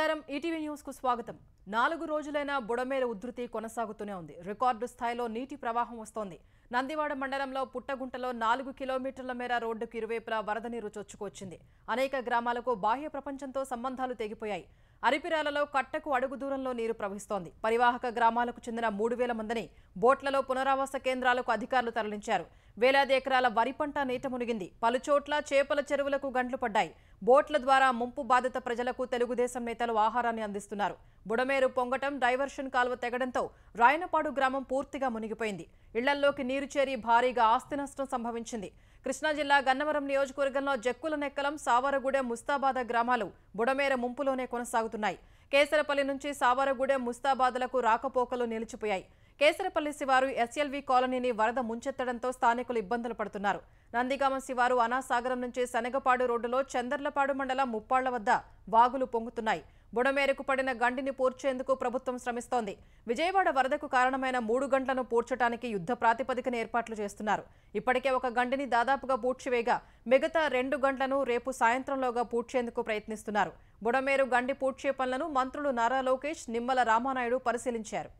నమస్కారం ETV news కు స్వాగతం. 4 రోజులైన బుడమేరు ఉధృతి కొనసాగుతూనే ఉంది. రికార్డు స్థాయిలో నీటి ప్రవాహం వస్తోంది. నందివాడ మండలంలో పుట్టగుంటలో 4 కిలోమీటర్ల మేర రోడ్డుకు ఇరువైపులా వరద నీరు చొచ్చుకొచ్చింది. అనేక గ్రామాలకు బాహ్య ప్రపంచంతో సంబంధాలు తెగిపోయాయి. అరిపిరాలలో కట్టకు అడుగు దూరంలో నీరు ప్రవహిస్తోంది. పరివాహక గ్రామాలకు చెందిన 3000 మందిని బోట్లలో పునరావాస కేంద్రాలకు అధికారులు తరలించారు. వేలాది ఎకరాల వరి పంట నీట మునిగింది. పలుచోట్ల చేపల చెరువులకు గండ్లు పడ్డాయి. బోట్ల ద్వారా ముంపు బాధిత ప్రజలకు తెలుగుదేశం నేతలు ఆహారాన్ని అందిస్తున్నారు. బుడమేరు పొంగటం డైవర్షన్ కాలువ తెగడంతో రాయనపాడు గ్రామం పూర్తిగా మునిగిపోయింది. ఇళ్లల్లోకి నీరు చేరి భారీగా ఆస్తి నష్టం సంభవించింది. కృష్ణా జిల్లా గన్నవరం నియోజకవర్గంలో జక్కుల నెక్కలం, సావరగూడెం, ముస్తాబాద గ్రామాలు బుడమేర ముంపులోనే కొనసాగుతున్నాయి. కేసరపల్లి నుంచి సావరగూడెం, ముస్తాబాదలకు రాకపోకలు నిలిచిపోయాయి. కేసరపల్లి శివారు ఎస్ఎల్వి కాలనీని వరద ముంచెత్తడంతో స్థానికులు ఇబ్బందులు పడుతున్నారు. నందిగామ శివారు అనాసాగరం నుంచి శనగపాడు రోడ్డులో చందర్లపాడు మండలం ముప్పాళ్ల వద్ద వాగులు పొంగుతున్నాయి. బుడమేరకు పడిన గండిని పూడ్చేందుకు ప్రభుత్వం శ్రమిస్తోంది. విజయవాడ వరదకు కారణమైన 3 గంటలను పూడ్చడానికి యుద్ధ ప్రాతిపదికన ఏర్పాట్లు చేస్తున్నారు. ఇప్పటికే ఒక గండిని దాదాపుగా పూడ్చివేయగా మిగతా 2 గంటలను రేపు సాయంత్రంలోగా పూడ్చేందుకు ప్రయత్నిస్తున్నారు. బుడమేరు గండి పూడ్చే పనులను మంత్రులు నారా లోకేష్, నిమ్మల రామానాయుడు పరిశీలించారు.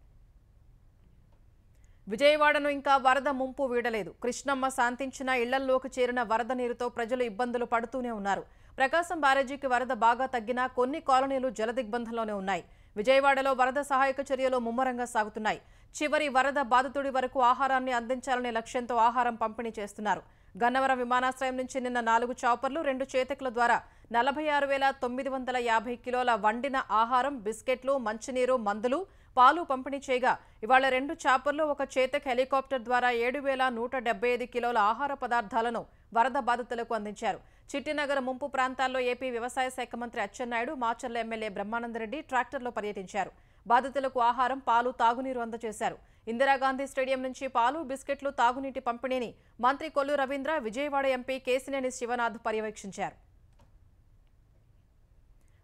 విజయవాడను ఇంకా వరద ముంపు వీడలేదు. కృష్ణమ్మ శాంతించిన ఇళ్లల్లోకి చేరిన వరద నీరుతో ప్రజలు ఇబ్బందులు పడుతూనే ఉన్నారు. ప్రకాశం బ్యారేజీకి వరద బాగా తగ్గినా కొన్ని కాలనీలు జలదిగ్బంధంలోనే ఉన్నాయి. విజయవాడలో వరద సహాయక చర్యలు ముమ్మరంగా సాగుతున్నాయి. చివరి వరద బాధితుడి వరకు ఆహారాన్ని అందించాలనే లక్ష్యంతో ఆహారం పంపిణీ చేస్తున్నారు. గన్నవరం విమానాశ్రయం నుంచి నిన్న 4 చాపర్లు, 2 చేతకుల ద్వారా 46,950 కిలోల వండిన ఆహారం, బిస్కెట్లు, మంచినీరు, మందులు, పాలు పంపిణీ చేయగా ఇవాళ 2 చాపర్లు, 1 చేతక్ హెలికాప్టర్ ద్వారా 7,175 కిలోల ఆహార పదార్థాలను వరద బాధితులకు అందించారు. చిట్టినగర్ ముంపు ప్రాంతాల్లో ఏపీ వ్యవసాయ శాఖ మంత్రి అచ్చెన్నాయుడు, మాచర్ల ఎమ్మెల్యే బ్రహ్మానందరెడ్డి ట్రాక్టర్లో పర్యటించారు. బాధితులకు ఆహారం, పాలు, తాగునీరు అందజేశారు. ఇందిరాగాంధీ స్టేడియం నుంచి పాలు, బిస్కెట్లు, తాగునీటి పంపిణీని మంత్రి కొల్లు రవీంద్ర, విజయవాడ ఎంపీ కేసినేని శివనాథ్ పర్యవేక్షించారు.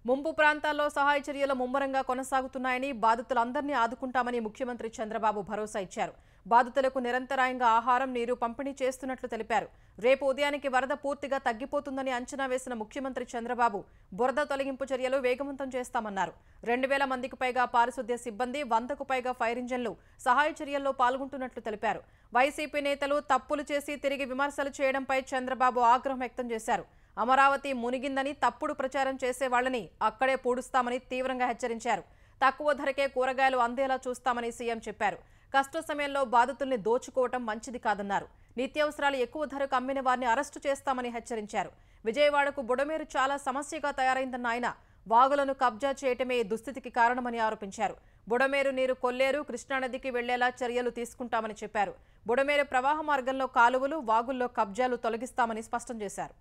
ముంపు ప్రాంతాల్లో సహాయ చర్యలు ముమ్మరంగా కొనసాగుతున్నాయని, బాధితులందరినీ ఆదుకుంటామని ముఖ్యమంత్రి చంద్రబాబు భరోసా ఇచ్చారు. బాధితులకు నిరంతరాయంగా ఆహారం, నీరు పంపిణీ చేస్తున్నట్లు తెలిపారు. రేపు ఉదయానికి వరద పూర్తిగా తగ్గిపోతుందని అంచనా వేసిన ముఖ్యమంత్రి చంద్రబాబు బురద తొలగింపు చర్యలు వేగవంతం చేస్తామన్నారు. 2000 మందికి పైగా పారిశుద్ధ్య సిబ్బంది, 100కు పైగా ఫైర్ ఇంజన్లు సహాయ చర్యల్లో పాల్గొంటున్నట్లు తెలిపారు. వైసీపీ నేతలు తప్పులు చేసి తిరిగి విమర్శలు చేయడంపై చంద్రబాబు ఆగ్రహం వ్యక్తం చేశారు. అమరావతి మునిగిందని తప్పుడు ప్రచారం చేసే వాళ్లని అక్కడే పూడుస్తామని తీవ్రంగా హెచ్చరించారు. తక్కువ ధరకే కూరగాయలు అందేలా చూస్తామని సీఎం చెప్పారు. కష్ట సమయంలో బాధితుల్ని దోచుకోవటం మంచిది కాదన్నారు. నిత్యావసరాలు ఎక్కువ ధరకు అమ్మిన వారిని అరెస్టు చేస్తామని హెచ్చరించారు. విజయవాడకు బుడమేరు చాలా సమస్యగా తయారైందన్న ఆయన వాగులను కబ్జా చేయటమే దుస్థితికి కారణమని ఆరోపించారు. బుడమేరు నీరు కొల్లేరు, కృష్ణానదికి వెళ్లేలా చర్యలు తీసుకుంటామని చెప్పారు. బుడమేరు ప్రవాహ మార్గంలో కాలువలు, వాగుల్లో కబ్జాలు తొలగిస్తామని స్పష్టం చేశారు.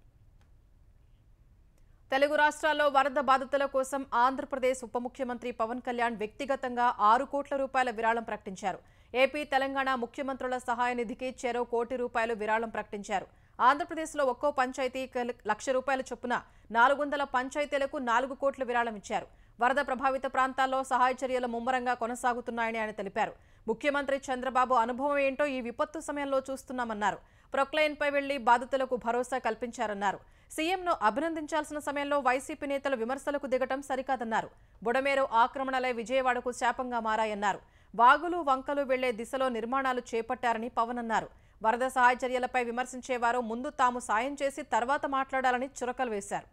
తెలుగు రాష్ట్రాల్లో వరద బాధితుల కోసం ఆంధ్రప్రదేశ్ ఉప ముఖ్యమంత్రి పవన్ కళ్యాణ్ వ్యక్తిగతంగా 6 కోట్ల రూపాయల విరాళం ప్రకటించారు. ఏపీ, తెలంగాణ ముఖ్యమంత్రుల సహాయ నిధికి చెరో ₹1 కోటి విరాళం ప్రకటించారు. ఆంధ్రప్రదేశ్లో ఒక్కో పంచాయతీకి ₹1,00,000 చొప్పున 400 పంచాయతీలకు 4 కోట్ల విరాళం ఇచ్చారు. వరద ప్రభావిత ప్రాంతాల్లో సహాయ చర్యలు ముమ్మరంగా కొనసాగుతున్నాయని ఆయన తెలిపారు. ముఖ్యమంత్రి చంద్రబాబు అనుభవం ఏంటో ఈ విపత్తు సమయంలో చూస్తున్నామన్నారు. ప్రొక్లైన్పై వెళ్లి బాధితులకు భరోసా కల్పించారన్నారు. సీఎంను అభినందించాల్సిన సమయంలో వైసీపీ నేతలు విమర్శలకు దిగటం సరికాదన్నారు. బుడమేరు ఆక్రమణలే విజయవాడకు శాపంగా మారాయన్నారు. వాగులు, వంకలు వెళ్లే దిశలో నిర్మాణాలు చేపట్టారని పవన్ అన్నారు. వరద సహాయ చర్యలపై విమర్శించేవారు ముందు తాము సాయం చేసి తర్వాత మాట్లాడాలని చురకలు వేశారు.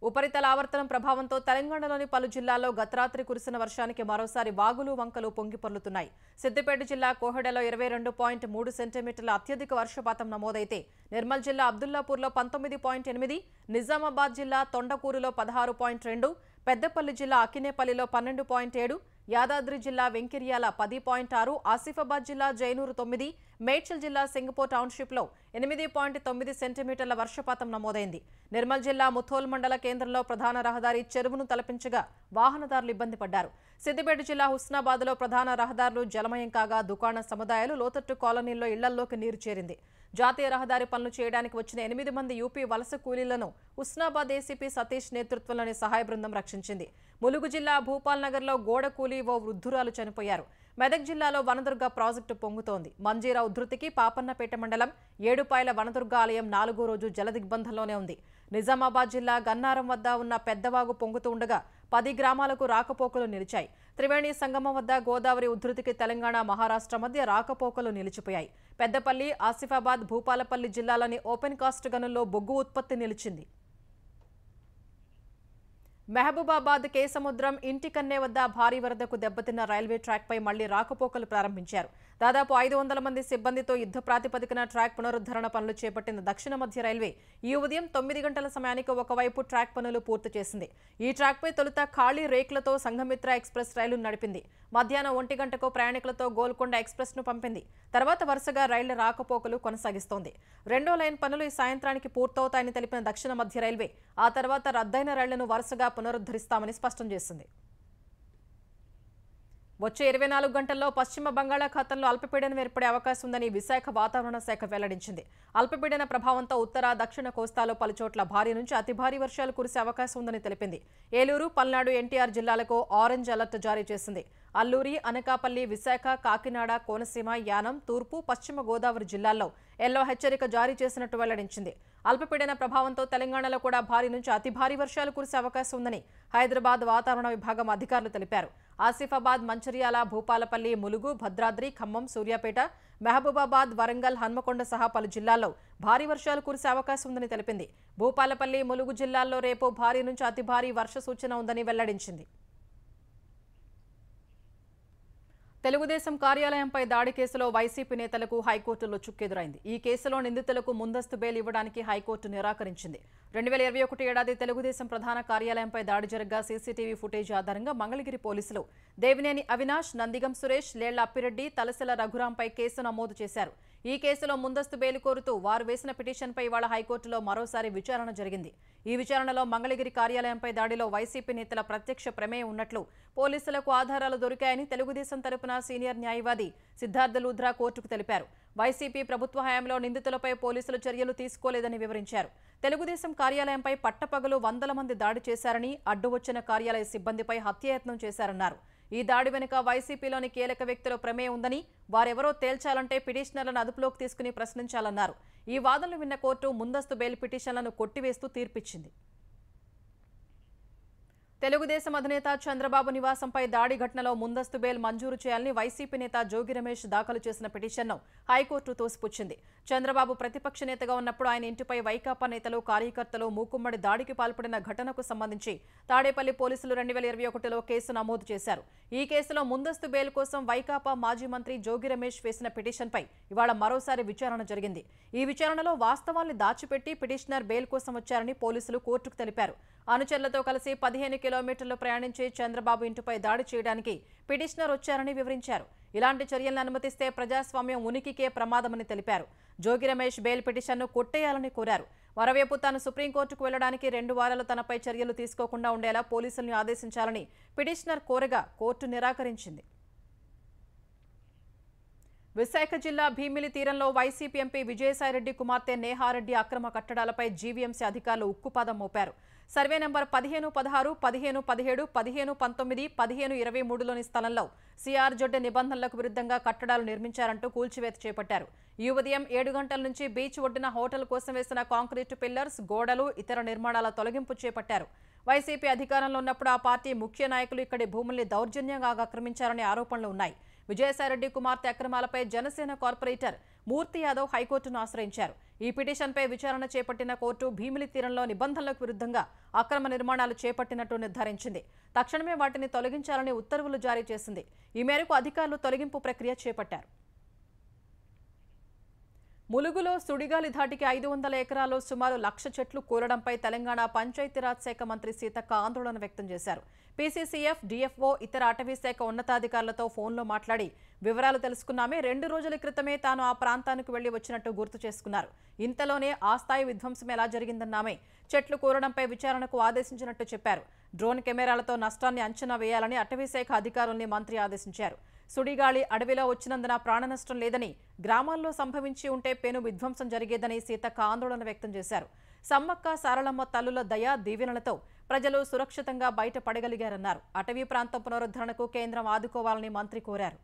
ఉపరితల ఆవర్తనం ప్రభావంతో తెలంగాణలోని పలు జిల్లాల్లో గత రాత్రి కురిసిన వర్షానికి మరోసారి వాగులు, వంకలు పొంగి పొర్లుతున్నాయి. సిద్దిపేట జిల్లా కోహెడలో 22.3 సెంటీమీటర్ల అత్యధిక వర్షపాతం నమోదైతే నిర్మల్ జిల్లా అబ్దుల్లాపూర్లో 19.8, నిజామాబాద్ జిల్లా తొండకూరులో 16.2, పెద్దపల్లి జిల్లా అకినేపల్లిలో 12.7, యాదాద్రి జిల్లా వెంకిర్యాల 10.6, ఆసిఫాబాద్ జిల్లా జైనూరు 9, మేడ్చల్ జిల్లా సింగపూర్ టౌన్షిప్లో 8.9 సెంటీమీటర్ల వర్షపాతం నమోదైంది. నిర్మల్ జిల్లా ముథోల్ మండల కేంద్రంలో ప్రధాన రహదారి చెరువును తలపించగా వాహనదారులు ఇబ్బంది పడ్డారు. సిద్దిపేట జిల్లా హుస్నాబాద్లో ప్రధాన రహదారులు జలమయం కాగా దుకాణ సముదాయాలు, లోతట్టు కాలనీల్లో ఇళ్లల్లోకి నీరు చేరింది. జాతీయ రహదారి పనులు చేయడానికి వచ్చిన 8 మంది యూపీ వలస కూలీలను ఉస్నాబాద్ ఏసీపీ సతీష్ నేతృత్వంలోని సహాయ బృందం రక్షించింది. ములుగు జిల్లా భూపాల్ నగర్లో గోడ కూలీ ఓ వృద్ధురాలు చనిపోయారు. మెదక్ జిల్లాలో వనదుర్గ ప్రాజెక్టు పొంగుతోంది. మంజీరా ఉధృతికి పాపన్నపేట మండలం ఏడుపాయల వనదుర్గ ఆలయం 4వ రోజు జలదిగ్బంధంలోనే ఉంది. నిజామాబాద్ జిల్లా గన్నారం వద్ద ఉన్న పెద్దవాగు పొంగుతూ ఉండగా 10 గ్రామాలకు రాకపోకలు నిలిచాయి. త్రివేణి సంగమం వద్ద గోదావరి ఉధృతికి తెలంగాణ, మహారాష్ట్ర మధ్య రాకపోకలు నిలిచిపోయాయి. పెద్దపల్లి, ఆసిఫాబాద్, భూపాలపల్లి జిల్లాలోని ఓపెన్ కాస్ట్ గనుల్లో బొగ్గు ఉత్పత్తి నిలిచింది. మహబూబాబాద్ కేసముద్రం ఇంటికన్నే వద్ద భారీ వరదకు దెబ్బతిన్న రైల్వే ట్రాక్పై మళ్లీ రాకపోకలు ప్రారంభించారు. దాదాపు 500 మంది సిబ్బందితో యుద్ధ ప్రాతిపదికన ట్రాక్ పునరుద్ధరణ పనులు చేపట్టిన దక్షిణ మధ్య రైల్వే ఈ ఉదయం 9 గంటల సమయానికి ఒకవైపు ట్రాక్ పనులు పూర్తి చేసింది. ఈ ట్రాక్పై తొలుత ఖాళీ రేకులతో సంఘమిత్ర ఎక్స్ప్రెస్ రైలు నడిపింది. మధ్యాహ్నం 1 గంటకు ప్రయాణికులతో గోల్కొండ ఎక్స్ప్రెస్ ను పంపింది. తర్వాత వరుసగా రైళ్ల రాకపోకలు కొనసాగిస్తోంది. రెండో లైన్ పనులు ఈ సాయంత్రానికి పూర్తవుతాయని తెలిపిన దక్షిణ మధ్య రైల్వే ఆ తర్వాత రద్దయిన రైళ్లను వరుసగా పునరుద్ధరిస్తామని స్పష్టం చేసింది. వచ్చే 24 గంటల్లో పశ్చిమ బంగాళాఖాతంలో అల్పపీడనం ఏర్పడే అవకాశం ఉందని విశాఖ వాతావరణ శాఖ వెల్లడించింది. అల్పపీడన ప్రభావంతో ఉత్తర, దక్షిణ కోస్తాలో పలుచోట్ల భారీ నుంచి అతి భారీ వర్షాలు కురిసే అవకాశం ఉందని తెలిపింది. ఏలూరు, పల్నాడు, ఎన్టీఆర్ జిల్లాలకు ఆరెంజ్ అలర్ట్ జారీ చేసింది. అల్లూరి, అనకాపల్లి, విశాఖ, కాకినాడ, కోనసీమ, యానం, తూర్పు, పశ్చిమ గోదావరి జిల్లాల్లో ఎల్లో హెచ్చరిక జారీ చేసినట్టు వెల్లడించింది. అల్పపీడన ప్రభావంతో తెలంగాణలో కూడా భారీ నుంచి అతి భారీ వర్షాలు కురిసే అవకాశం ఉందని హైదరాబాద్ వాతావరణ విభాగం అధికారులు తెలిపారు. ఆసిఫాబాద్, మంచిర్యాల, భూపాలపల్లి, ములుగు, భద్రాద్రి, ఖమ్మం, సూర్యాపేట, మహబూబాబాద్, వరంగల్, హన్మకొండ సహా పలు జిల్లాల్లో భారీ వర్షాలు కురిసే అవకాశం ఉందని తెలిపింది. భూపాలపల్లి, ములుగు జిల్లాల్లో రేపు భారీ నుంచి అతి భారీ వర్ష సూచన ఉందని వెల్లడించింది. తెలుగుదేశం కార్యాలయంపై దాడి కేసులో వైసీపీ నేతలకు హైకోర్టులో చుక్కెదురైంది. ఈ కేసులో నిందితులకు ముందస్తు బెయిల్ ఇవ్వడానికి హైకోర్టు నిరాకరించింది. 2021 ఏడాది తెలుగుదేశం ప్రధాన కార్యాలయంపై దాడి జరగ్గా సీసీటీవీ ఫుటేజ్ ఆధారంగా మంగళగిరి పోలీసులు దేవినేని అవినాష్, నందిగం సురేష్, లేళ్ల అప్పిరెడ్డి, తలసెల రఘురాంపై కేసు నమోదు చేశారు. ఈ కేసులో ముందస్తు బెయిల్ కోరుతూ వారు వేసిన పిటిషన్పై ఇవాళ హైకోర్టులో మరోసారి విచారణ జరిగింది. ఈ విచారణలో మంగళగిరి కార్యాలయంపై దాడిలో వైసీపీ నేతల ప్రత్యక్ష ప్రమేయం ఉన్నట్లు పోలీసులకు ఆధారాలు దొరికాయని తెలుగుదేశం తరపున సీనియర్ న్యాయవాది సిద్ధార్థ లూథ్రా కోర్టుకు తెలిపారు. వైసీపీ ప్రభుత్వ హయాంలో నిందితులపై పోలీసులు చర్యలు తీసుకోలేదని వివరించారు. తెలుగుదేశం కార్యాలయంపై పట్టపగలు 100 మంది దాడి చేశారని, అడ్డు వచ్చిన కార్యాలయ సిబ్బందిపై హత్యాయత్నం చేశారన్నారు. ఈ దాడి వెనుక వైసీపీలోని కీలక వ్యక్తుల ప్రమేయం ఉందని, వారెవరో తేల్చాలంటే పిటిషనర్లను అదుపులోకి తీసుకుని ప్రశ్నించాలన్నారు. ఈ వాదనలు విన్న కోర్టు ముందస్తు బెయిల్ పిటిషన్లను కొట్టివేస్తూ తీర్పిచ్చింది. తెలుగుదేశం అధినేత చంద్రబాబు నివాసంపై దాడి ఘటనలో ముందస్తు బెయిల్ మంజూరు చేయాలని వైసీపీ నేత జోగి రమేష్ దాఖలు చేసిన పిటిషన్ను హైకోర్టు తోసిపుచ్చింది. చంద్రబాబు ప్రతిపక్ష నేతగా ఉన్నప్పుడు ఆయన ఇంటిపై వైకాపా నేతలు, కార్యకర్తలు మూకుమ్మడి దాడికి పాల్పడిన ఘటనకు సంబంధించి తాడేపల్లి పోలీసులు 2021లో కేసు నమోదు చేశారు. ఈ కేసులో ముందస్తు బెయిల్ కోసం వైకాపా మాజీ మంత్రి జోగి రమేష్ వేసిన పిటిషన్పై ఇవాళ మరోసారి విచారణ జరిగింది. ఈ విచారణలో వాస్తవాల్ని దాచిపెట్టి పిటిషనర్ బెయిల్ కోసం వచ్చారని పోలీసులు కోర్టుకు తెలిపారు. అనుచరులతో కలిసి 15 కిలోమీటర్లు ప్రయాణించి చంద్రబాబు ఇంటిపై దాడి చేయడానికి పిటిషనర్ వచ్చారని వివరించారు. ఇలాంటి చర్యలను అనుమతిస్తే ప్రజాస్వామ్యం ఉనికికే ప్రమాదమని తెలిపారు. జోగి రమేష్ బెయిల్ పిటిషన్ను కొట్టేయాలని కోరారు. మరోవైపు తాను సుప్రీంకోర్టుకు వెళ్లడానికి 2 వారాలు తనపై చర్యలు తీసుకోకుండా ఉండేలా పోలీసుల్ని ఆదేశించాలని పిటిషనర్ కోరగా కోర్టు నిరాకరించింది. విశాఖ జిల్లా భీమిలి తీరంలో వైసీపీ ఎంపీ విజయసాయిరెడ్డి కుమార్తె నేహారెడ్డి అక్రమ కట్టడాలపై జీవీఎంసీ అధికారులు ఉక్కుపాదం మోపారు. సర్వే నంబర్ 1516, 1517, 1519, 1523లోని స్థలంలో సిఆర్జెడ్ నిబంధనలకు విరుద్ధంగా కట్టడాలు నిర్మించారంటూ కూల్చివేత చేపట్టారు. ఈ ఉదయం 7 గంటల నుంచి బీచ్ ఒడ్డున హోటల్ కోసం వేసిన కాంక్రీటు పిల్లర్స్, గోడలు, ఇతర నిర్మాణాల తొలగింపు చేపట్టారు. వైసీపీ అధికారంలో ఉన్నప్పుడు ఆ పార్టీ ముఖ్య నాయకులు ఇక్కడి భూముల్ని దౌర్జన్యంగా ఆక్రమించారనే ఆరోపణలు ఉన్నాయి. విజయసాయిరెడ్డి కుమార్తె అక్రమాలపై జనసేన కార్పొరేటర్ మూర్తి యాదవ్ హైకోర్టును ఆశ్రయించారు. ఈ పిటిషన్పై విచారణ చేపట్టిన కోర్టు భీమిలి తీరంలో నిబంధనలకు విరుద్ధంగా అక్రమ నిర్మాణాలు చేపట్టినట్టు నిర్ధారించింది. తక్షణమే వాటిని తొలగించాలని ఉత్తర్వులు జారీ చేసింది. ఈ మేరకు అధికారులు తొలగింపు ప్రక్రియ చేపట్టారు. ములుగులో సుడిగాలి ధాటికి 500 ఎకరాల్లో సుమారు 1,00,000 చెట్లు కూలడంపై తెలంగాణ పంచాయతీరాజ్ శాఖ మంత్రి సీతక్క ఆందోళన వ్యక్తం చేశారు. పీసీసీఎఫ్, డీఎఫ్ఓ, ఇతర అటవీ శాఖ ఉన్నతాధికారులతో ఫోన్లో మాట్లాడి వివరాలు తెలుసుకున్నామే. 2 రోజుల క్రితమే తాను ఆ ప్రాంతానికి వెళ్లి వచ్చినట్టు గుర్తు చేసుకున్నారు. ఇంతలోనే ఆ స్థాయి విధ్వంసం ఎలా జరిగిందన్నామే. చెట్లు కూలడంపై విచారణకు ఆదేశించినట్టు చెప్పారు. డ్రోన్ కెమెరాలతో నష్టాన్ని అంచనా వేయాలని అటవీ శాఖ అధికారుల్ని మంత్రి ఆదేశించారు. సుడిగాలి అడవిలో వచ్చినందున ప్రాణనష్టం లేదని, గ్రామాల్లో సంభవించి ఉంటే పెను విధ్వంసం జరిగేదని సీతక్క ఆందోళన వ్యక్తం చేశారు. సమ్మక్క సారలమ్మ తల్లుల దయా దీవెనలతో ప్రజలు సురక్షితంగా బయటపడగలిగారన్నారు. అటవీ ప్రాంతం పునరుద్ధరణకు కేంద్రం ఆదుకోవాలని మంత్రి కోరారు.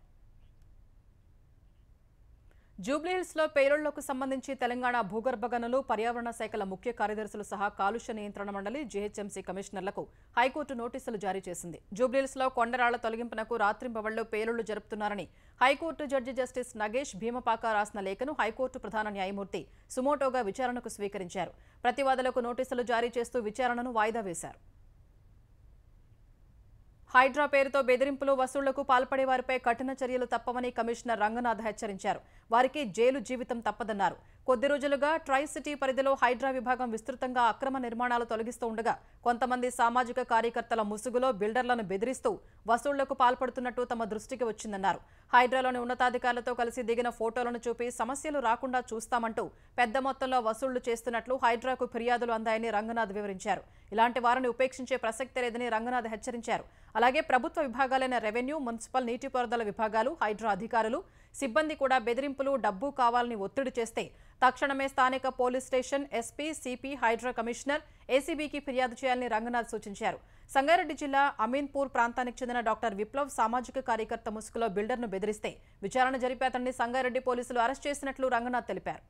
జూబ్లీహిల్స్లో పేలుళ్లకు సంబంధించి తెలంగాణ భూగర్భ గనులు, పర్యావరణ శాఖల ముఖ్య కార్యదర్శులు సహా కాలుష్య నియంత్రణ మండలి, జీహెచ్ఎంసీ కమిషనర్లకు హైకోర్టు నోటీసులు జారీ చేసింది. జూబ్లీహిల్స్లో కొండరాళ్ల తొలగింపునకు రాత్రింబవళ్లు పేలుళ్లు జరుపుతున్నారని high court judge justice Nagesh Bheemapaka రాసిన లేఖను హైకోర్టు ప్రధాన న్యాయమూర్తి సుమోటోగా విచారణకు స్వీకరించారు. ప్రతివాదులకు నోటీసులు జారీ చేస్తూ విచారణను వాయిదా వేశారు. హైడ్రా పేరుతో బెదిరింపులు, వసూళ్లకు పాల్పడే వారిపై కఠిన చర్యలు తప్పవని కమిషనర్ రంగనాథ్ హెచ్చరించారు. వారికి జైలు జీవితం తప్పదన్నారు. కొద్ది రోజులుగా ట్రై సిటీ పరిధిలో హైడ్రా విభాగం విస్తృతంగా అక్రమ నిర్మాణాలు తొలగిస్తూ ఉండగా కొంతమంది సామాజిక కార్యకర్తల ముసుగులో బిల్డర్లను బెదిరిస్తూ వసూళ్లకు పాల్పడుతున్నట్టు తమ దృష్టికి వచ్చిందన్నారు. హైడ్రాలోని ఉన్నతాధికారులతో కలిసి దిగిన ఫోటోలను చూపి సమస్యలు రాకుండా చూస్తామంటూ పెద్ద మొత్తంలో వసూళ్లు చేస్తున్నట్లు హైడ్రాకు ఫిర్యాదులు అందాయని రంగనాథ్ వివరించారు. ఇలాంటి వారిని ఉపేక్షించే ప్రసక్తే లేదని రంగనాథ్ హెచ్చరించారు. అలాగే ప్రభుత్వ విభాగాలైన రెవెన్యూ, మున్సిపల్, నీటిపారుదల విభాగాలు, హైడ్రా అధికారులు, సిబ్బంది కూడా బెదిరింపులు, డబ్బు కావాలని ఒత్తిడి చేస్తే తక్షణమే స్థానిక police station, SP, CP, Hydraa commissioner, ఏసీబీకి ఫిర్యాదు చేయాలని రంగనాథ్ సూచించారు. సంగారెడ్డి జిల్లా అమీన్పూర్ ప్రాంతానికి చెందిన డాక్టర్ విప్లవ్ సామాజిక కార్యకర్త ముసుగులో బిల్డర్ను బెదిరిస్తే విచారణ జరిపి అతన్ని సంగారెడ్డి పోలీసులు అరెస్ట్ చేసినట్లు రంగనాథ్ తెలిపారు.